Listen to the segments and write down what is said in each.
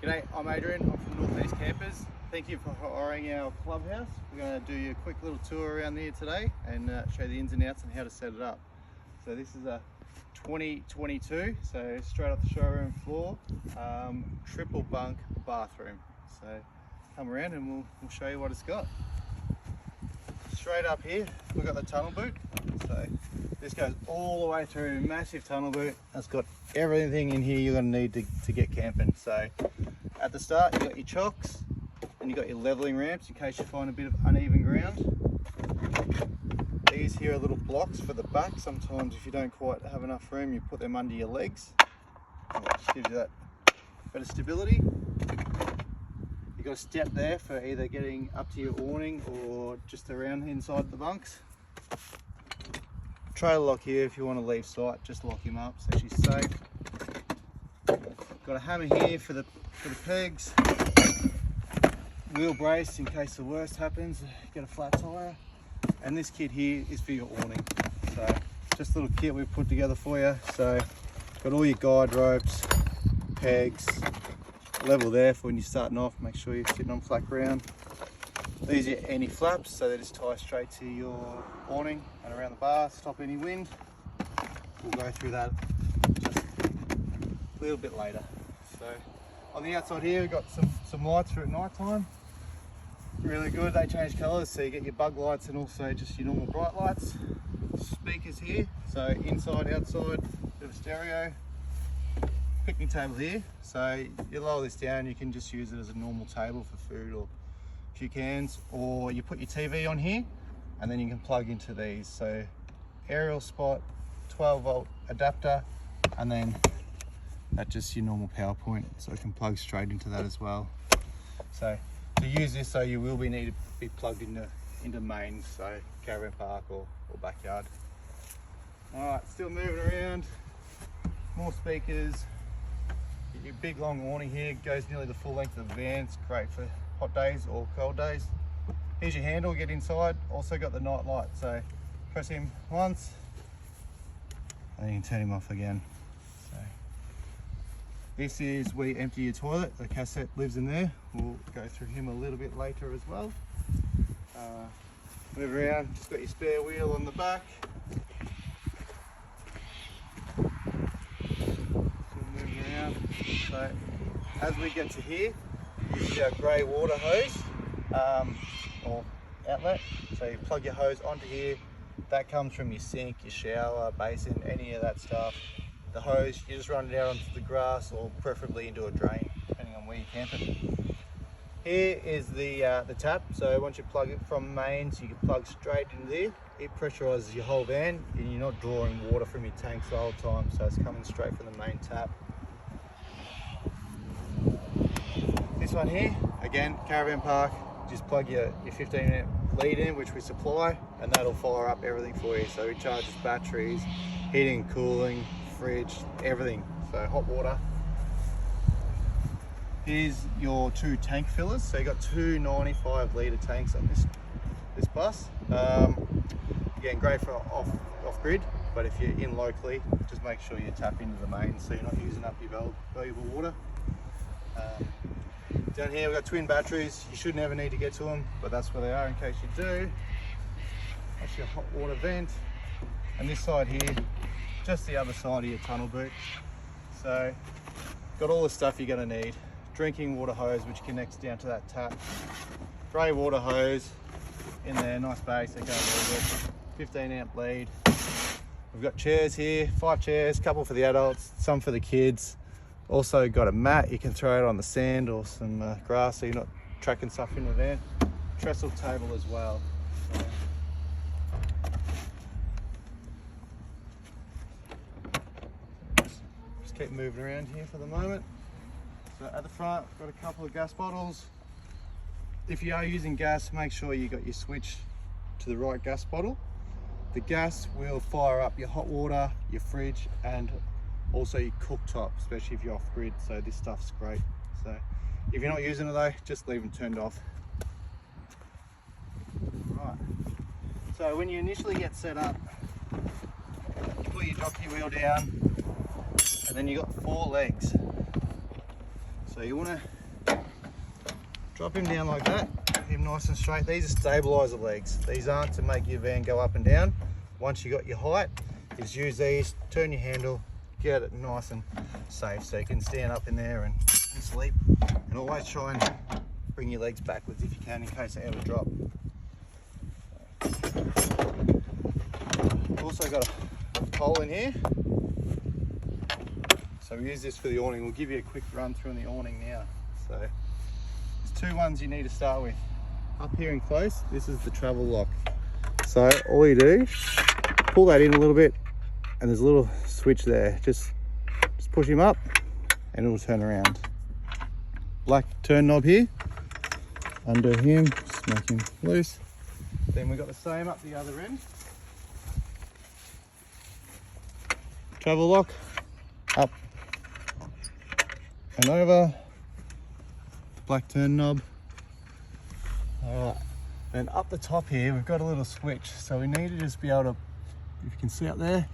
G'day, I'm Adrian, I'm from Northeast Campers. Thank you for hiring our clubhouse. We're going to do you a quick little tour around there today and show you the ins and outs and how to set it up. So this is a 2022, so straight off the showroom floor, triple bunk bathroom. So come around and we'll show you what it's got. Straight up here, we've got the tunnel boot. So this goes all the way through, massive tunnel boot. It's got everything in here you're going to need to get camping. So at the start, you've got your chocks and you've got your leveling ramps in case you find a bit of uneven ground. These here are little blocks for the back. Sometimes if you don't quite have enough room, you put them under your legs. It just gives you that better stability. You've got a step there for either getting up to your awning or just around inside the bunks. Trailer lock here if you want to leave sight, just lock him up so she's safe. Got a hammer here for the pegs. Wheel brace in case the worst happens, get a flat tire. And this kit here is for your awning. So just a little kit we've put together for you. So got all your guide ropes, pegs, level there for when you're starting off, make sure you're sitting on flat ground. These are any flaps, so they just tie straight to your awning and around the bar, stop any wind. We'll go through that just a little bit later. So on the outside here, we've got some lights for at night time. Really good, they change colours, so you get your bug lights and also just your normal bright lights. Speakers here, so inside, outside, bit of stereo. Picnic table here, so you lower this down, you can just use it as a normal table for food or a few cans, or you put your TV on here and then you can plug into these. So aerial spot, 12 volt adapter, and then that's just your normal power point, so it can plug straight into that as well. So to use this, so you will need to be plugged into mains, so caravan park or backyard. All right, still moving around, more speakers. Your big long awning here goes nearly the full length of the van. It's great for hot days or cold days. Here's your handle, get inside. Also got the night light, so press him once and then you can turn him off again. So this is where you empty your toilet. The cassette lives in there. We'll go through him a little bit later as well. Move around, just got your spare wheel on the back. So as we get to here, this is our grey water hose or outlet. So you plug your hose onto here. That comes from your sink, your shower, basin, any of that stuff. The hose, you just run it out onto the grass or preferably into a drain, depending on where you're camping. Here is the tap. So once you plug it from mains, you can plug straight in there. It pressurises your whole van and you're not drawing water from your tanks the whole time. So it's coming straight from the main tap. This one here, again, caravan park, just plug your 15 amp lead in, which we supply, and that'll fire up everything for you. So it charges batteries, heating, cooling, fridge, everything. So hot water. Here's your two tank fillers. So you got two 95 litre tanks on this bus. Again, great for off grid, but if you're in locally, just make sure you tap into the main so you're not using up your valuable water. Down here we've got twin batteries. You should never need to get to them, but that's where they are in case you do. That's your hot water vent. And this side here, just the other side of your tunnel boot. So, got all the stuff you're going to need. Drinking water hose, which connects down to that tap. Grey water hose in there, nice basic, 15 amp lead. We've got chairs here, 5 chairs, couple for the adults, some for the kids. Also got a mat, you can throw it on the sand or some grass so you're not tracking stuff in the van. Trestle table as well. Just keep moving around here for the moment. So at the front, got a couple of gas bottles. If you are using gas, make sure you got your switch to the right gas bottle. The gas will fire up your hot water, your fridge, and also your cooktop, especially if you're off grid. So this stuff's great. So if you're not using it though, just leave them turned off. Right. So when you initially get set up, you put your jockey wheel down, and then you got 4 legs. So you want to drop him down like that, keep him nice and straight. These are stabilizer legs. These aren't to make your van go up and down. Once you got your height, just use these, turn your handle, get it nice and safe so you can stand up in there and sleep. And always try and bring your legs backwards if you can in case they ever drop. Also got a pole in here. So we use this for the awning. We'll give you a quick run through on the awning now. So there's two ones you need to start with. Up here and close, this is the travel lock. So all you do, pull that in a little bit, and there's a little switch there. Just push him up and it'll turn around. Black turn knob here. Undo him, just make him loose. Then we've got the same up the other end. Travel lock, up and over. The black turn knob. Alright, then up the top here we've got a little switch. So we need to just be able to, if you can see up there,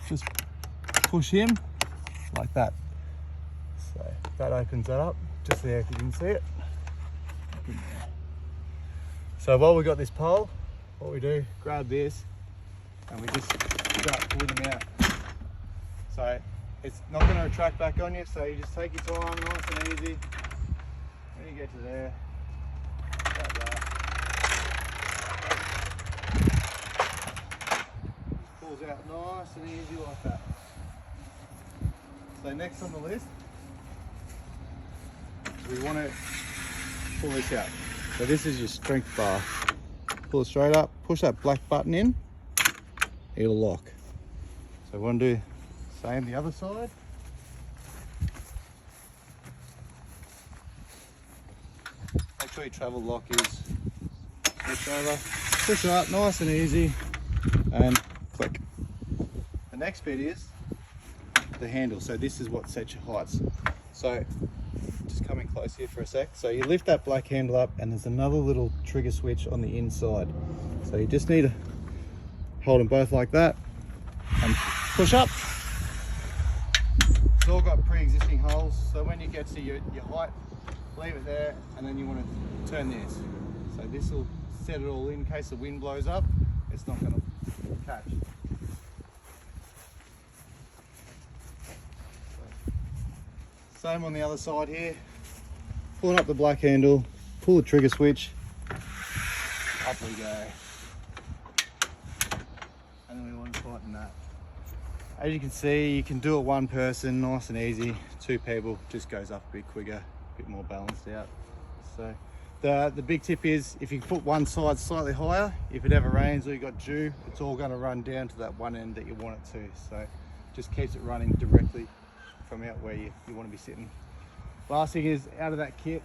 just push him like that. So that opens that up, just there if you can see it. So while we've got this pole, what we do, grab this and we just start pulling them out. So it's not going to retract back on you, so you just take your time, nice and easy. When you get to there, like that. Just pulls out nice and easy like that. So next on the list, we want to pull this out. So this is your strength bar. Pull it straight up, push that black button in, it'll lock. So we want to do the same the other side. Make sure your travel lock is switch over, push it up nice and easy, and click. The next bit is the handle. So this is what sets your heights. So just come in close here for a sec. So you lift that black handle up and there's another little trigger switch on the inside. So you just need to hold them both like that and push up. It's all got pre-existing holes. So when you get to your height, leave it there and then you want to turn this. So this will set it all in case the wind blows up. It's not going to catch. Same on the other side here. Pulling up the black handle, pull the trigger switch, up we go. And then we want to tighten that. As you can see, you can do it one person, nice and easy. Two people, just goes up a bit quicker, a bit more balanced out. So the big tip is if you put one side slightly higher, if it ever rains or you got dew, it's all going to run down to that one end that you want it to. So just keeps it running directly from out where you want to be sitting. Last thing is, out of that kit,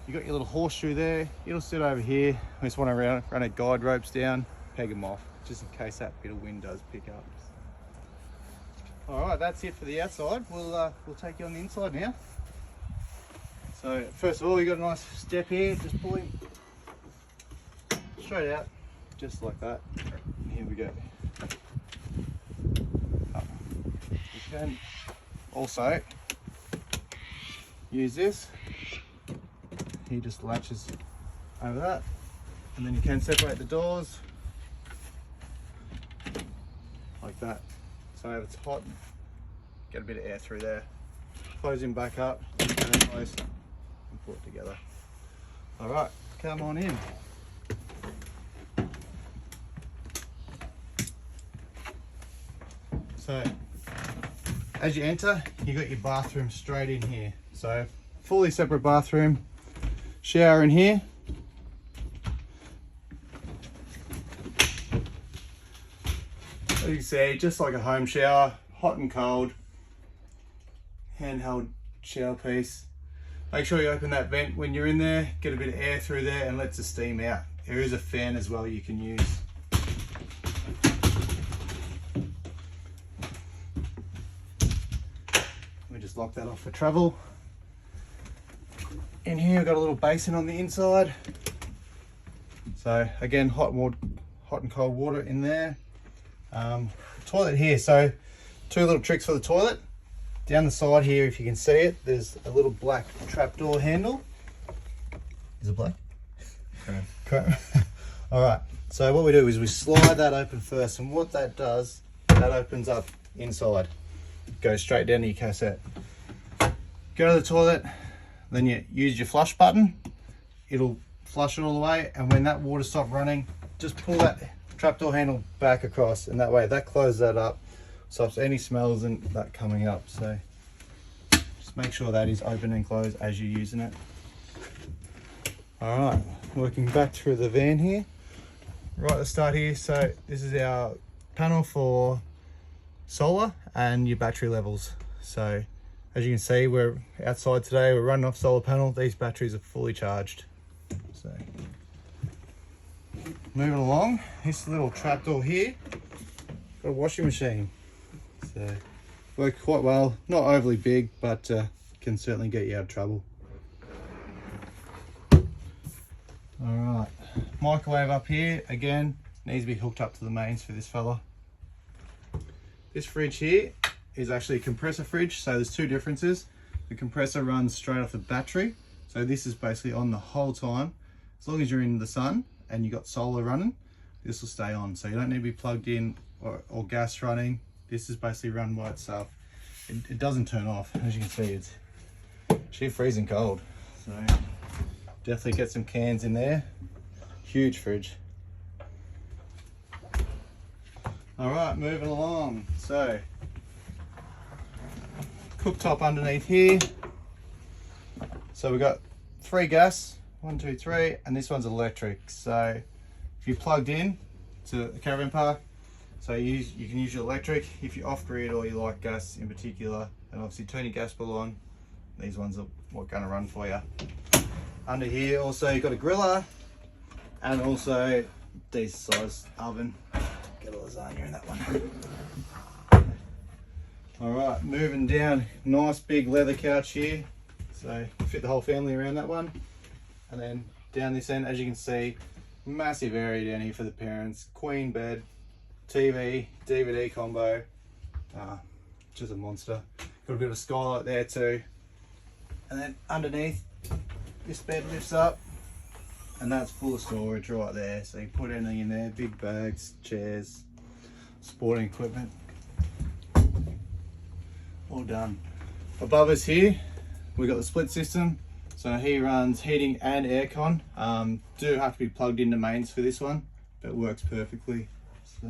you got your little horseshoe there. It'll sit over here. We just want to run a guide ropes down, peg them off, just in case that bit of wind does pick up. All right, that's it for the outside. We'll take you on the inside now. So first of all, you got a nice step here. Just pull him straight out, just like that. And here we go. Up. You can also use this. He just latches over that, and then you can separate the doors like that. So if it's hot, get a bit of air through there. Close him back up, and then close, and pull it together. All right, come on in. So as you enter, you got your bathroom straight in here. So fully separate bathroom, shower in here. As you can see, just like a home shower, hot and cold, handheld shower piece. Make sure you open that vent when you're in there, get a bit of air through there and lets the steam out. There is a fan as well you can use. We just lock that off for travel. In here we've got a little basin on the inside. So again, hot and cold water in there. Toilet here, so two little tricks for the toilet. Down the side here, if you can see it, there's a little black trapdoor handle. Is it black? Chrome. All right, so what we do is we slide that open first, and what that does, that opens up inside. Goes straight down to your cassette. Go to the toilet, then you use your flush button. It'll flush it all the way, and when that water stops running, just pull that trapdoor handle back across, and that way that closes that up, stops any smells and that coming up. So just make sure that is open and closed as you're using it. All right, working back through the van here. Right at the start here, so this is our panel for solar and your battery levels. So as you can see, we're outside today, we're running off solar panel. These batteries are fully charged. So moving along, this little trapdoor here, got a washing machine. So works quite well, not overly big, but can certainly get you out of trouble. All right, microwave up here, again, needs to be hooked up to the mains for this fella. This fridge here is actually a compressor fridge, so there's two differences. The compressor runs straight off the battery, so this is basically on the whole time. As long as you're in the sun and you've got solar running, this will stay on. So you don't need to be plugged in or gas running. This is basically run by itself. It doesn't turn off. As you can see, it's actually freezing cold. So definitely get some cans in there. Huge fridge. All right, moving along. So cooktop underneath here. So we've got 3 gas, 1, 2, 3, and this one's electric. So if you're plugged in to the caravan park, so you can use your electric. If you're off grid or you like gas in particular, then obviously turn your gas bill on. These ones are what going to run for you. Under here also you've got a griller and also decent sized oven. Get a lasagna in that one. All right, moving down, nice big leather couch here. So fit the whole family around that one. And then down this end, as you can see, massive area down here for the parents. Queen bed, TV, DVD combo. Just a monster. Got a bit of skylight there too. And then underneath, this bed lifts up and that's full of storage right there. So you put anything in there, big bags, chairs, sporting equipment. All done. Above us here, we've got the split system. So he runs heating and aircon. Do have to be plugged into mains for this one, but it works perfectly. So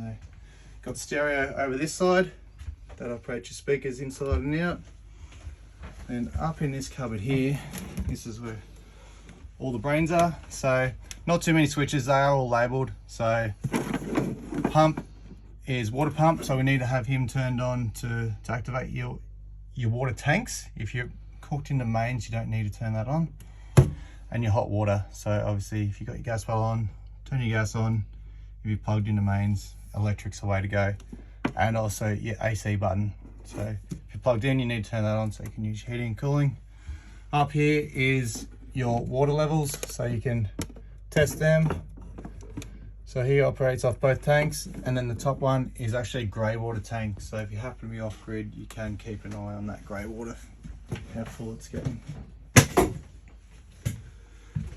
got the stereo over this side that operates your speakers inside and out. And up in this cupboard here, this is where all the brains are. So not too many switches, they are all labelled. So pump is water pump, so we need to have him turned on to activate your water tanks. If you're cooked into mains, you don't need to turn that on. And your hot water, so obviously if you've got your gas well on, turn your gas on. If you're plugged into mains, electric's the way to go. And also your AC button. So if you're plugged in, you need to turn that on so you can use your heating and cooling. Up here is your water levels, so you can test them. So he operates off both tanks, and then the top one is actually a grey water tank. So if you happen to be off grid, you can keep an eye on that grey water, how full it's getting.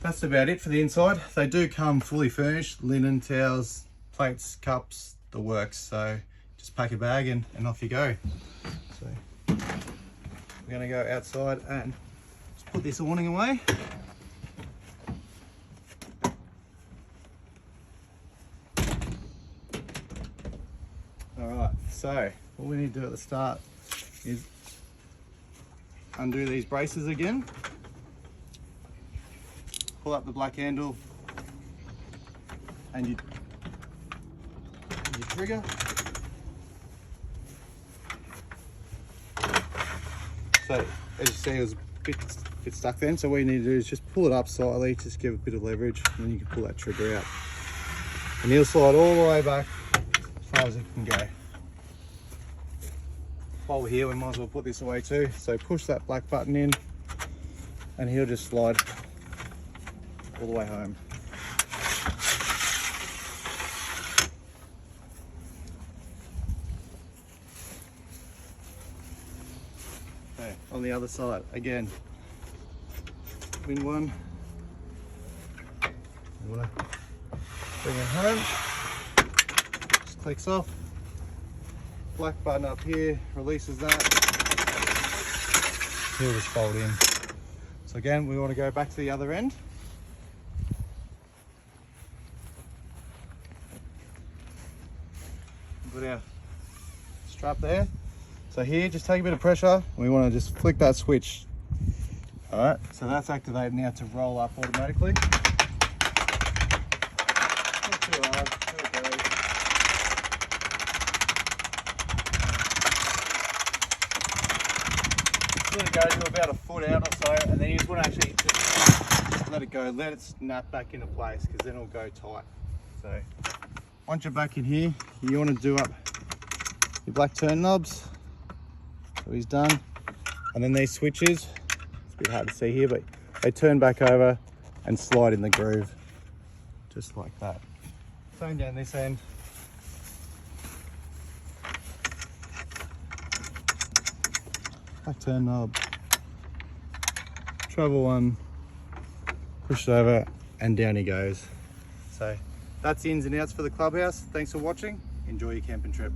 That's about it for the inside. They do come fully furnished, linen, towels, plates, cups, the works. So just pack a bag and off you go. So we're gonna go outside and just put this awning away. All right, so what we need to do at the start is undo these braces again. Pull up the black handle and your trigger. So as you see, it was a bit stuck then, so what you need to do is just pull it up slightly, just give it a bit of leverage, and then you can pull that trigger out. And he'll slide all the way back as far as it can go. While we're here, we might as well put this away too. So push that black button in and he'll just slide all the way home. on the other side. Again, win one. You want to bring it home, just clicks off. Black button up here releases that. He'll just fold in. So again, we want to go back to the other end. Put our strap there. So here, just take a bit of pressure. We want to just flick that switch. All right, so that's activated now to roll up automatically. Not too hard, there it goes. Let it go to about a foot out or so, and then you just want to actually just let it go, let it snap back into place, because then it'll go tight. So once you're back in here, you want to do up your black turn knobs. So he's done. And then these switches, it's a bit hard to see here, but they turn back over and slide in the groove, just like that. Same down this end. Back turn knob, travel one, push it over, and down he goes. So that's the ins and outs for the clubhouse. Thanks for watching. Enjoy your camping trip.